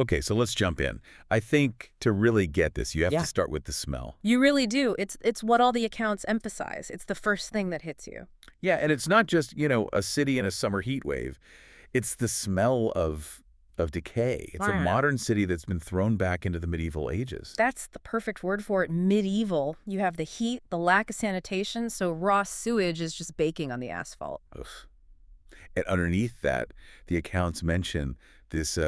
Okay, so let's jump in. I think to really get this, you have Yeah. to start with the smell. You really do. It's what all the accounts emphasize. It's the first thing that hits you. Yeah, and it's not just, a city in a summer heat wave. It's the smell of decay. It's a Wow. modern city that's been thrown back into the medieval ages. That's the perfect word for it. Medieval. You have the heat, the lack of sanitation, so raw sewage is just baking on the asphalt. Ugh. And underneath that, the accounts mention this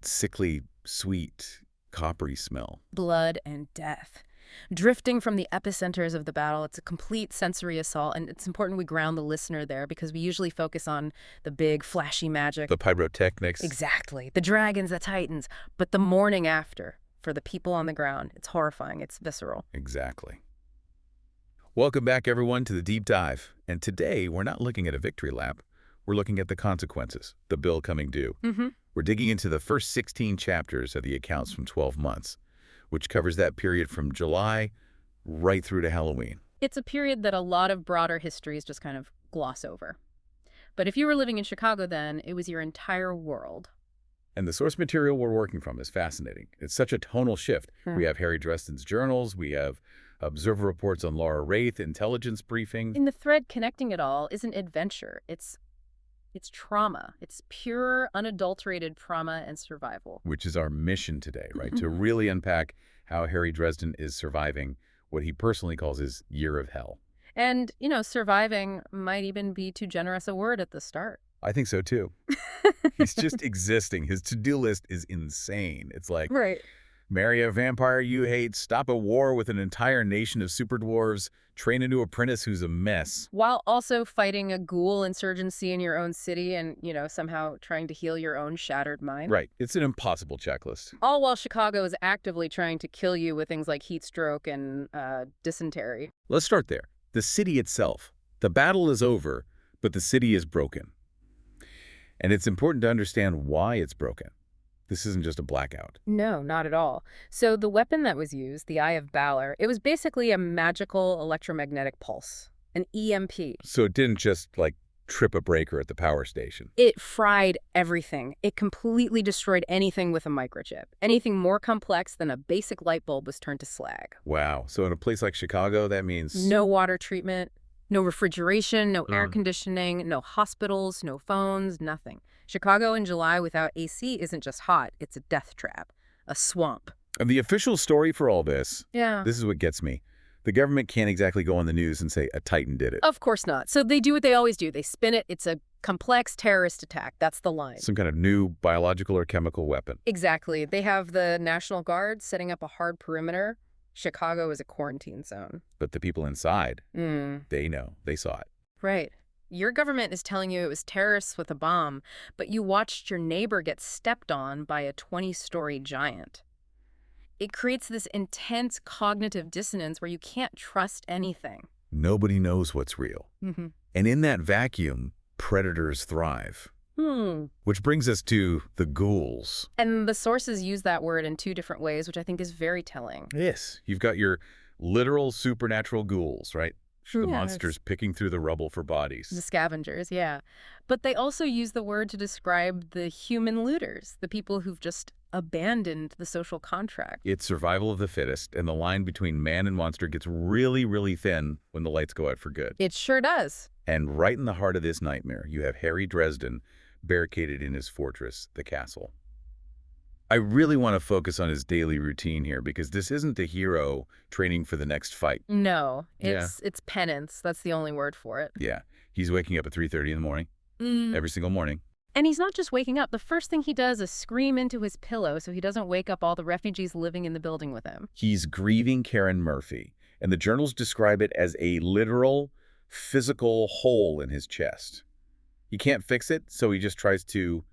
sickly, sweet, coppery smell. Blood and death. Drifting from the epicenters of the battle, it's a complete sensory assault, and it's important we ground the listener there because we usually focus on the big, flashy magic. The pyrotechnics. Exactly. The dragons, the titans. But the morning after, for the people on the ground, it's horrifying. It's visceral. Exactly. Welcome back, everyone, to the deep dive. And today, we're not looking at a victory lap. We're looking at the consequences, the bill coming due. We're digging into the first 16 chapters of the accounts from 12 months, which covers that period from July right through to Halloween. It's a period that a lot of broader histories just kind of gloss over. But if you were living in Chicago then, it was your entire world. And the source material we're working from is fascinating. It's such a tonal shift. We have Harry Dresden's journals, we have observer reports on Laura Wraith, intelligence briefings. And the thread connecting it all isn't adventure. It's trauma. It's pure, unadulterated trauma and survival. Which is our mission today, right? To really unpack how Harry Dresden is surviving what he personally calls his year of hell. And, surviving might even be too generous a word at the start. I think so, too. He's just existing. His to-do list is insane. It's like, Right. marry a vampire you hate, stop a war with an entire nation of super dwarves, train a new apprentice who's a mess. While also fighting a ghoul insurgency in your own city and, somehow trying to heal your own shattered mind. Right. It's an impossible checklist. All while Chicago is actively trying to kill you with things like heat stroke and dysentery. Let's start there. The city itself. The battle is over, but the city is broken. And it's important to understand why it's broken. This isn't just a blackout. No, not at all. So the weapon that was used, the Eye of Valor, it was basically a magical electromagnetic pulse, an EMP. So it didn't just, trip a breaker at the power station. It fried everything. It completely destroyed anything with a microchip. Anything more complex than a basic light bulb was turned to slag. Wow. So in a place like Chicago, that means... No water treatment, no refrigeration, no air conditioning, no hospitals, no phones, nothing. Chicago in July without AC isn't just hot, it's a death trap, a swamp. And the official story for all this, Yeah. this is what gets me. The government can't exactly go on the news and say a Titan did it. Of course not. So they do what they always do. They spin it. It's a complex terrorist attack. That's the line. Some kind of new biological or chemical weapon. Exactly. They have the National Guard setting up a hard perimeter. Chicago is a quarantine zone. But the people inside, they know. They saw it. Right. Your government is telling you it was terrorists with a bomb, but you watched your neighbor get stepped on by a 20-story giant. It creates this intense cognitive dissonance where you can't trust anything. Nobody knows what's real. And in that vacuum, predators thrive. Which brings us to the ghouls. And the sources use that word in two different ways, which I think is very telling. Yes, you've got your literal supernatural ghouls, right? The Yes. monsters picking through the rubble for bodies. The scavengers, yeah. But they also use the word to describe the human looters, the people who've just abandoned the social contract. It's survival of the fittest, and the line between man and monster gets really, really thin when the lights go out for good. It sure does. And right in the heart of this nightmare, you have Harry Dresden barricaded in his fortress, the castle. I really want to focus on his daily routine here because this isn't the hero training for the next fight. No, it's penance. That's the only word for it. Yeah, he's waking up at 3:30 in the morning, every single morning. And he's not just waking up. The first thing he does is scream into his pillow so he doesn't wake up all the refugees living in the building with him. He's grieving Karen Murphy, and the journals describe it as a literal, physical hole in his chest. He can't fix it, so he just tries to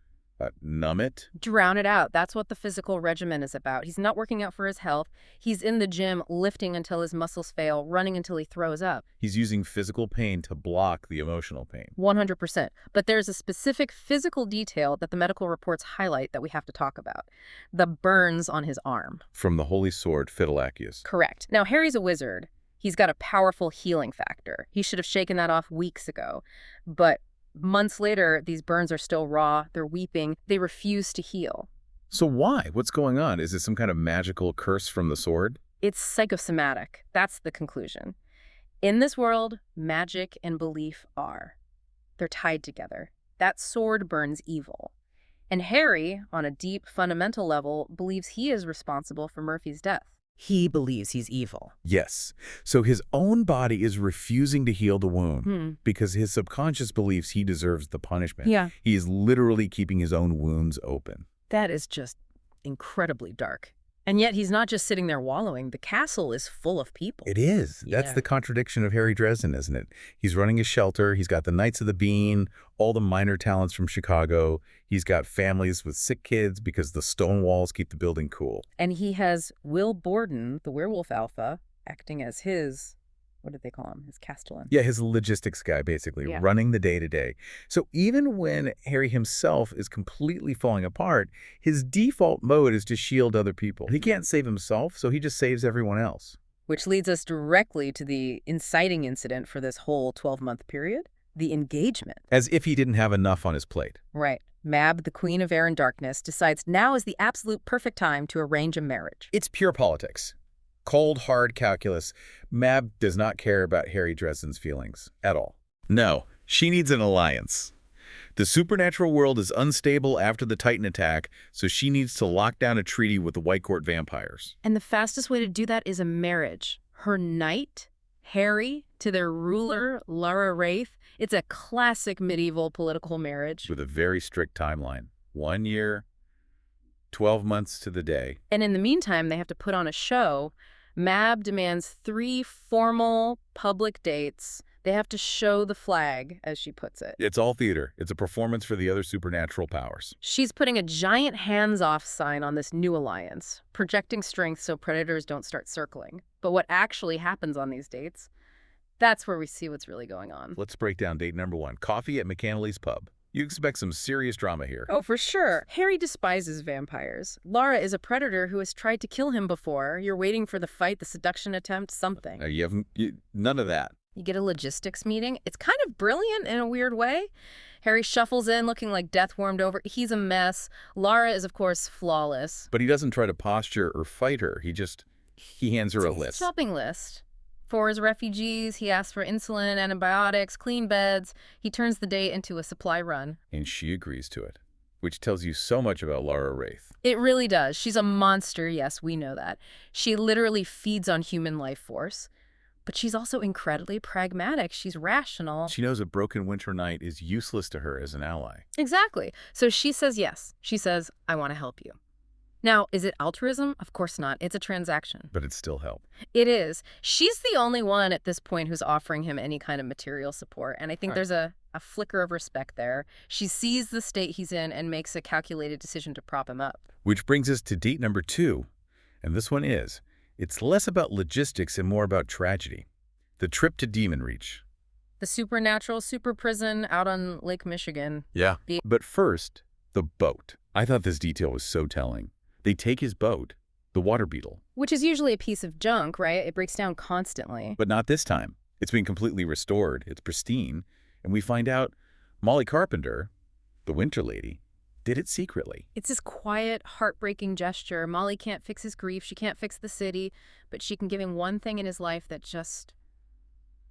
numb it. Drown it out. That's what the physical regimen is about. He's not working out for his health. He's in the gym lifting until his muscles fail, running until he throws up. He's using physical pain to block the emotional pain. 100%. But there's a specific physical detail that the medical reports highlight that we have to talk about. The burns on his arm. From the holy sword, Fidelicius. Correct. Now, Harry's a wizard. He's got a powerful healing factor. He should have shaken that off weeks ago. But months later, these burns are still raw. They're weeping. They refuse to heal. So why? What's going on? Is it some kind of magical curse from the sword? It's psychosomatic. That's the conclusion. In this world, magic and belief are. They're tied together. That sword burns evil. And Harry, on a deep, fundamental level, believes he is responsible for Murphy's death. He believes he's evil. Yes. So his own body is refusing to heal the wound because his subconscious believes he deserves the punishment. Yeah. He is literally keeping his own wounds open. That is just incredibly dark. And yet he's not just sitting there wallowing. The castle is full of people. It is. Yeah. That's the contradiction of Harry Dresden, isn't it? He's running a shelter. He's got the Knights of the Bean, all the minor talents from Chicago. He's got families with sick kids because the stone walls keep the building cool. And he has Will Borden, the werewolf alpha, acting as his, what did they call him? His castellan. Yeah, his logistics guy, basically, running the day-to-day. So even when Harry himself is completely falling apart, his default mode is to shield other people. He can't save himself, so he just saves everyone else. Which leads us directly to the inciting incident for this whole 12-month period, the engagement. As if he didn't have enough on his plate. Right. Mab, the Queen of Air and Darkness, decides now is the absolute perfect time to arrange a marriage. It's pure politics. Cold, hard calculus. Mab does not care about Harry Dresden's feelings at all. No, she needs an alliance. The supernatural world is unstable after the Titan attack, so she needs to lock down a treaty with the White Court vampires. And the fastest way to do that is a marriage. Her knight, Harry, to their ruler, Lara Wraith. It's a classic medieval political marriage. With a very strict timeline. 1 year, 12 months to the day. And in the meantime, they have to put on a show. Mab demands 3 formal public dates. They have to show the flag, as she puts it. It's all theater. It's a performance for the other supernatural powers. She's putting a giant hands-off sign on this new alliance, projecting strength so predators don't start circling. But what actually happens on these dates, that's where we see what's really going on. Let's break down date number 1, coffee at McAnally's pub. You expect some serious drama here. Oh, for sure. Harry despises vampires. Lara is a predator who has tried to kill him before. You're waiting for the fight, the seduction attempt, something. None of that. You get a logistics meeting. It's kind of brilliant in a weird way. Harry shuffles in looking like death warmed over. He's a mess. Lara is, of course, flawless. But he doesn't try to posture or fight her. He hands her a list. Shopping list. For his refugees, he asks for insulin, antibiotics, clean beds. He turns the day into a supply run. And she agrees to it, which tells you so much about Lara Wraith. It really does. She's a monster, yes, we know that. She literally feeds on human life force. But she's also incredibly pragmatic. She's rational. She knows a broken winter night is useless to her as an ally. Exactly. So she says yes. She says, I want to help you. Now, is it altruism? Of course not. It's a transaction. But it's still help. It is. She's the only one at this point who's offering him any kind of material support. And I think there's a flicker of respect there. She sees the state he's in and makes a calculated decision to prop him up. Which brings us to date number 2. And this one is, it's less about logistics and more about tragedy. The trip to Demon Reach. The supernatural super prison out on Lake Michigan. Yeah. But first, the boat. I thought this detail was so telling. They take his boat, the water beetle. Which is usually a piece of junk, right? It breaks down constantly. But not this time. It's been completely restored. It's pristine. And we find out Molly Carpenter, the Winter Lady, did it secretly. It's this quiet, heartbreaking gesture. Molly can't fix his grief. She can't fix the city. But she can give him one thing in his life that just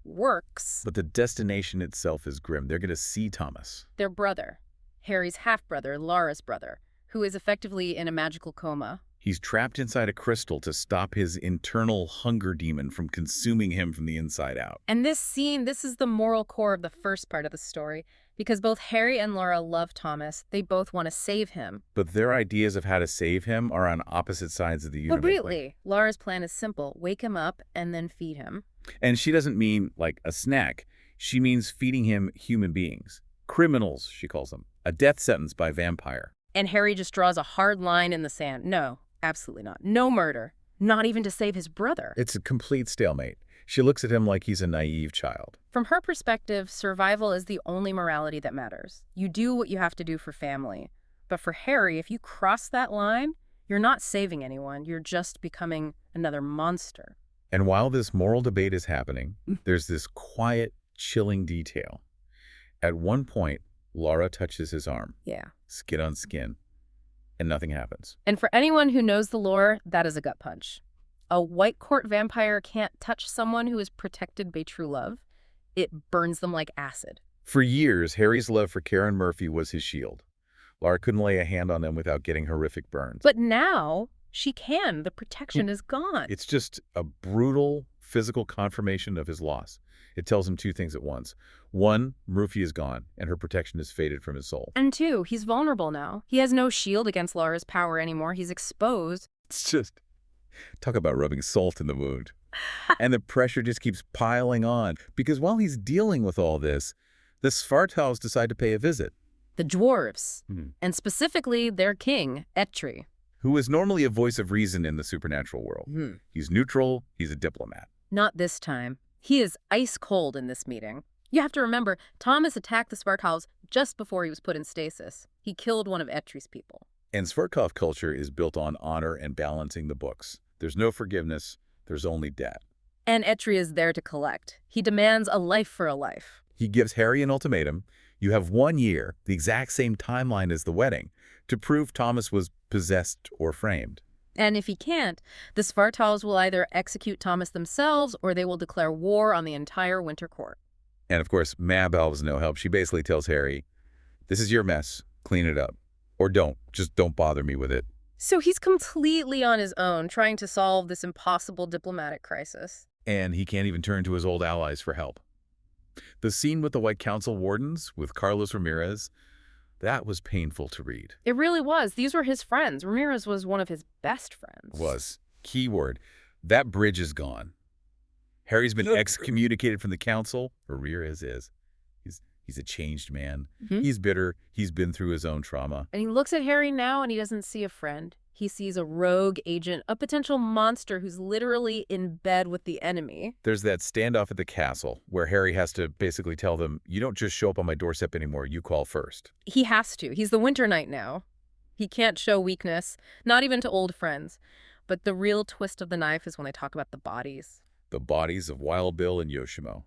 works. But the destination itself is grim. They're going to see Thomas. Their brother, Harry's half-brother, Lara's brother, who is effectively in a magical coma. He's trapped inside a crystal to stop his internal hunger demon from consuming him from the inside out. And this scene, this is the moral core of the first part of the story, because both Harry and Lara love Thomas. They both want to save him. But their ideas of how to save him are on opposite sides of the universe. But really, Lara's plan is simple. Wake him up and then feed him. And she doesn't mean like a snack. She means feeding him human beings. Criminals, she calls them. A death sentence by vampire. And Harry just draws a hard line in the sand. No, absolutely not. No murder. Not even to save his brother. It's a complete stalemate. She looks at him like he's a naive child. From her perspective, survival is the only morality that matters. You do what you have to do for family. But for Harry, if you cross that line, you're not saving anyone. You're just becoming another monster. And while this moral debate is happening, there's this quiet, chilling detail. At one point, Lara touches his arm. Yeah. Skin on skin. And nothing happens. And for anyone who knows the lore, that is a gut punch. A white court vampire can't touch someone who is protected by true love. It burns them like acid. For years, Harry's love for Karen Murphy was his shield. Laura couldn't lay a hand on them without getting horrific burns. But now she can. The protection is gone. It's just a brutal physical confirmation of his loss. It tells him two things at once. One, Murphy is gone, and her protection has faded from his soul. And two, he's vulnerable now. He has no shield against Laura's power anymore. He's exposed. It's just, talk about rubbing salt in the wound. And the pressure just keeps piling on. Because while he's dealing with all this, the Svartals decide to pay a visit. The dwarves, and specifically their king, Etri. Who is normally a voice of reason in the supernatural world. He's neutral, he's a diplomat. Not this time. He is ice cold in this meeting. You have to remember, Thomas attacked the Svartals just before he was put in stasis. He killed one of Etri's people. And Svartkov culture is built on honor and balancing the books. There's no forgiveness, there's only debt. And Etri is there to collect. He demands a life for a life. He gives Harry an ultimatum. You have 1 year, the exact same timeline as the wedding, to prove Thomas was possessed or framed. And if he can't, the Svartals will either execute Thomas themselves or they will declare war on the entire Winter Court. And of course, Mab Elves no help. She basically tells Harry, this is your mess, clean it up. Or don't, just don't bother me with it. So he's completely on his own, trying to solve this impossible diplomatic crisis. And he can't even turn to his old allies for help. The scene with the White Council wardens, with Carlos Ramirez, that was painful to read. It really was. These were his friends. Ramirez was one of his best friends. Was. Keyword. That bridge is gone. Harry's been excommunicated from the council. Ramirez is. He's a changed man. He's bitter. He's been through his own trauma. And he looks at Harry now and he doesn't see a friend. He sees a rogue agent, a potential monster who's literally in bed with the enemy. There's that standoff at the castle where Harry has to basically tell them, you don't just show up on my doorstep anymore, you call first. He has to. He's the Winter Knight now. He can't show weakness, not even to old friends. But the real twist of the knife is when they talk about the bodies. The bodies of Wild Bill and Yoshimo.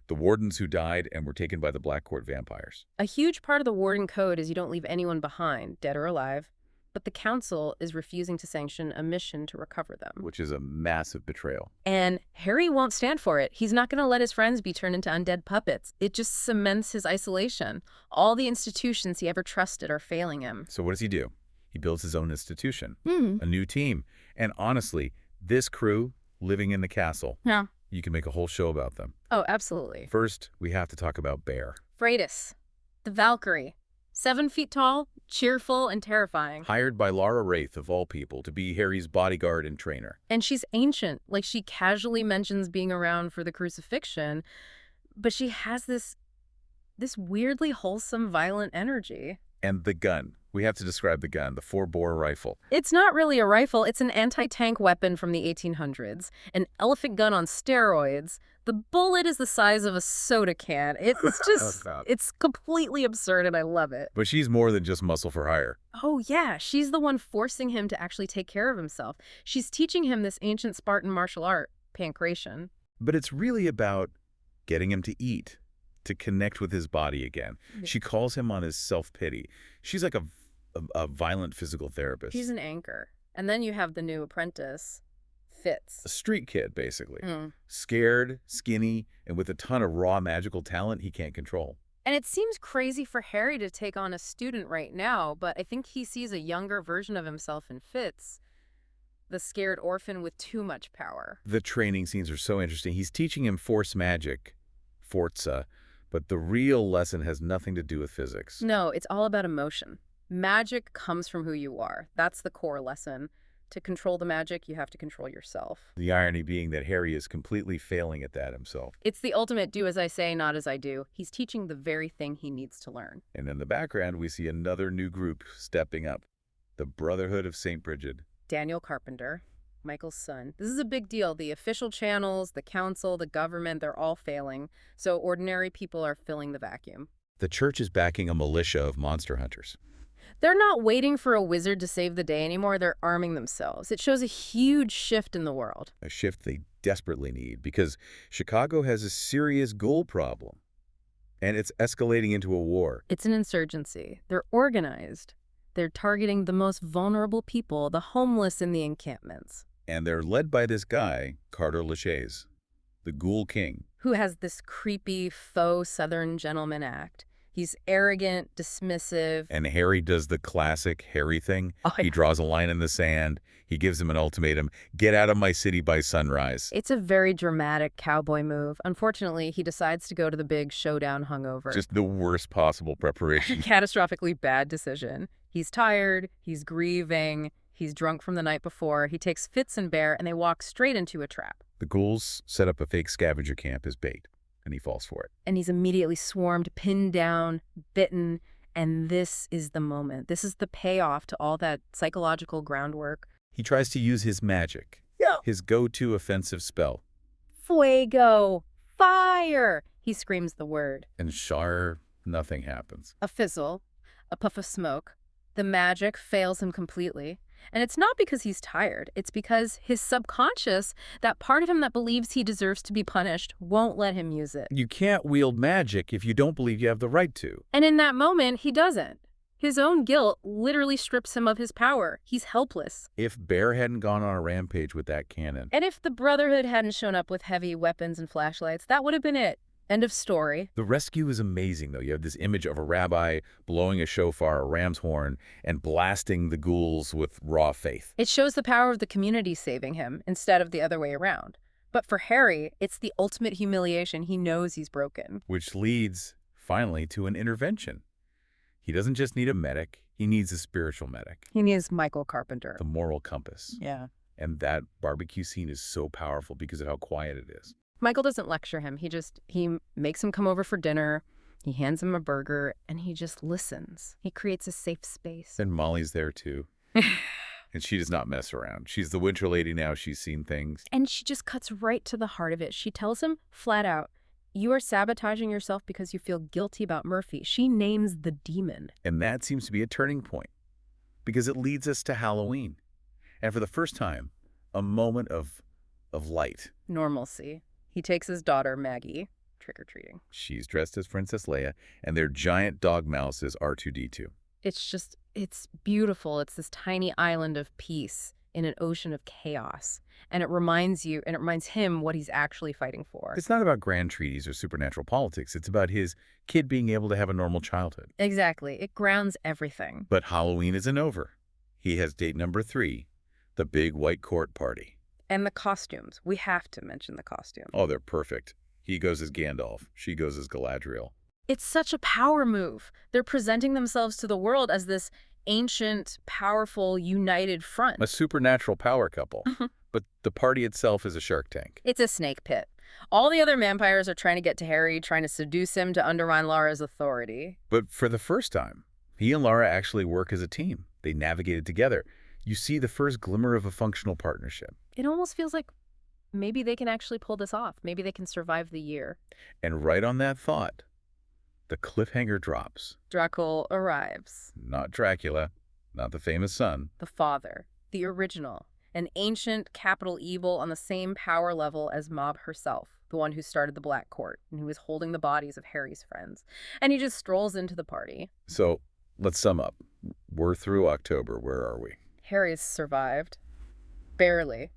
The wardens who died and were taken by the Black Court vampires. A huge part of the Warden Code is you don't leave anyone behind, dead or alive. But the council is refusing to sanction a mission to recover them. Which is a massive betrayal. And Harry won't stand for it. He's not going to let his friends be turned into undead puppets. It just cements his isolation. All the institutions he ever trusted are failing him. So what does he do? He builds his own institution, a new team. And honestly, this crew living in the castle, you can make a whole show about them. Oh, absolutely. First, we have to talk about Bear. Freydis, the Valkyrie. 7 feet tall, cheerful, and terrifying. Hired by Lara Wraith, of all people, to be Harry's bodyguard and trainer. And she's ancient. Like, she casually mentions being around for the crucifixion, but she has this weirdly wholesome, violent energy. And the gun. We have to describe the gun, the 4-bore rifle. It's not really a rifle. It's an anti-tank weapon from the 1800s. An elephant gun on steroids. The bullet is the size of a soda can. It's just, it's completely absurd and I love it. But she's more than just muscle for hire. Oh yeah, she's the one forcing him to actually take care of himself. She's teaching him this ancient Spartan martial art, pancration. But it's really about getting him to eat, to connect with his body again. She calls him on his self-pity. She's like a violent physical therapist. She's an anchor. And then you have the new apprentice, Fitz. A street kid, basically. Scared, skinny, and with a ton of raw magical talent he can't control. And it seems crazy for Harry to take on a student right now, but I think he sees a younger version of himself in Fitz, the scared orphan with too much power. The training scenes are so interesting. He's teaching him force magic, Forza, but the real lesson has nothing to do with physics. No, it's all about emotion. Magic comes from who you are. That's the core lesson. To control the magic, you have to control yourself. The irony being that Harry is completely failing at that himself. It's the ultimate do as I say, not as I do. He's teaching the very thing he needs to learn. And in the background, we see another new group stepping up. The Brotherhood of St. Bridget. Daniel Carpenter, Michael's son. This is a big deal. The official channels, the council, the government, they're all failing. So ordinary people are filling the vacuum. The church is backing a militia of monster hunters. They're not waiting for a wizard to save the day anymore. They're arming themselves. It shows a huge shift in the world. A shift they desperately need because Chicago has a serious ghoul problem. And it's escalating into a war. It's an insurgency. They're organized. They're targeting the most vulnerable people, the homeless in the encampments. And they're led by this guy, Carter Lachaise, the Ghoul King. Who has this creepy, faux Southern gentleman act. He's arrogant, dismissive. And Harry does the classic Harry thing. Oh, yeah. He draws a line in the sand. He gives him an ultimatum. Get out of my city by sunrise. It's a very dramatic cowboy move. Unfortunately, he decides to go to the big showdown hungover. Just the worst possible preparation. Catastrophically bad decision. He's tired, he's grieving, he's drunk from the night before, he takes Fitz and Bear, and they walk straight into a trap. The ghouls set up a fake scavenger camp as bait, and he falls for it. And he's immediately swarmed, pinned down, bitten, and this is the moment. This is the payoff to all that psychological groundwork. He tries to use his magic, his go-to offensive spell. Fuego! Fire! He screams the word. And nothing happens. A fizzle, a puff of smoke. The magic fails him completely. And it's not because he's tired. It's because his subconscious, that part of him that believes he deserves to be punished, won't let him use it. You can't wield magic if you don't believe you have the right to. And in that moment, he doesn't. His own guilt literally strips him of his power. He's helpless. If Bear hadn't gone on a rampage with that cannon. And if the Brotherhood hadn't shown up with heavy weapons and flashlights, that would have been it. End of story. The rescue is amazing, though. You have this image of a rabbi blowing a shofar, a ram's horn, and blasting the ghouls with raw faith. It shows the power of the community saving him instead of the other way around. But for Harry, it's the ultimate humiliation. He knows he's broken. Which leads, finally, to an intervention. He doesn't just need a medic. He needs a spiritual medic. He needs Michael Carpenter. The moral compass. Yeah. And that barbecue scene is so powerful because of how quiet it is. Michael doesn't lecture him. He makes him come over for dinner. He hands him a burger, and he just listens. He creates a safe space. And Molly's there, too. And she does not mess around. She's the winter lady now. She's seen things. And she just cuts right to the heart of it. She tells him flat out, you are sabotaging yourself because you feel guilty about Murphy. She names the demon. And that seems to be a turning point because it leads us to Halloween. And for the first time, a moment of light. Normalcy. He takes his daughter, Maggie, trick-or-treating. She's dressed as Princess Leia, and their giant dog mouse is R2-D2. It's beautiful. It's this tiny island of peace in an ocean of chaos. And it reminds him what he's actually fighting for. It's not about grand treaties or supernatural politics. It's about his kid being able to have a normal childhood. Exactly. It grounds everything. But Halloween isn't over. He has date number 3, the big white court party. And the costumes. We have to mention the costumes. Oh, they're perfect. He goes as Gandalf. She goes as Galadriel. It's such a power move. They're presenting themselves to the world as this ancient, powerful, united front. A supernatural power couple. But the party itself is a Shark Tank. It's a snake pit. All the other vampires are trying to get to Harry, trying to seduce him to undermine Laura's authority. But for the first time, he and Laura actually work as a team. They navigated together. You see the first glimmer of a functional partnership. It almost feels like maybe they can actually pull this off. Maybe they can survive the year. And right on that thought, the cliffhanger drops. Dracul arrives. Not Dracula, not the famous son. The father, the original, an ancient capital evil on the same power level as Mob herself, the one who started the Black Court and who was holding the bodies of Harry's friends. And he just strolls into the party. So let's sum up. We're through October. Where are we? Harry's survived. Barely.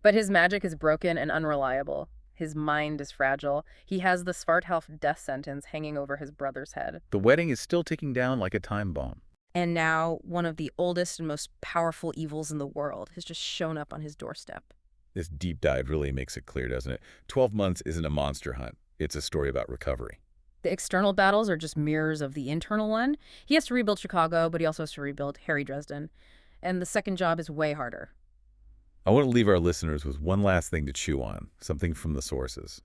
But his magic is broken and unreliable. His mind is fragile. He has the Svartalf death sentence hanging over his brother's head. The wedding is still ticking down like a time bomb. And now, one of the oldest and most powerful evils in the world has just shown up on his doorstep. This deep dive really makes it clear, doesn't it? 12 months isn't a monster hunt. It's a story about recovery. The external battles are just mirrors of the internal one. He has to rebuild Chicago, but he also has to rebuild Harry Dresden. And the second job is way harder. I want to leave our listeners with one last thing to chew on, something from the sources.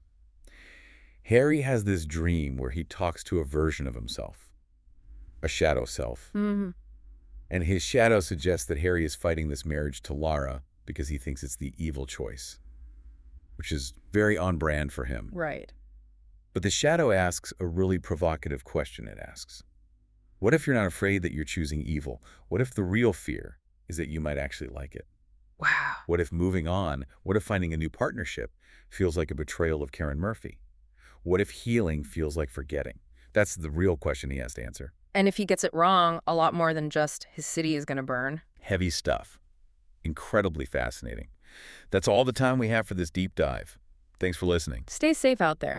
Harry has this dream where he talks to a version of himself, a shadow self. Mm-hmm. And his shadow suggests that Harry is fighting this marriage to Laura because he thinks it's the evil choice, which is very on brand for him. Right. But the shadow asks a really provocative question. It asks, what if you're not afraid that you're choosing evil? What if the real fear is that you might actually like it? Wow. What if moving on, what if finding a new partnership feels like a betrayal of Karen Murphy? What if healing feels like forgetting? That's the real question he has to answer. And if he gets it wrong, a lot more than just his city is going to burn. Heavy stuff. Incredibly fascinating. That's all the time we have for this deep dive. Thanks for listening. Stay safe out there.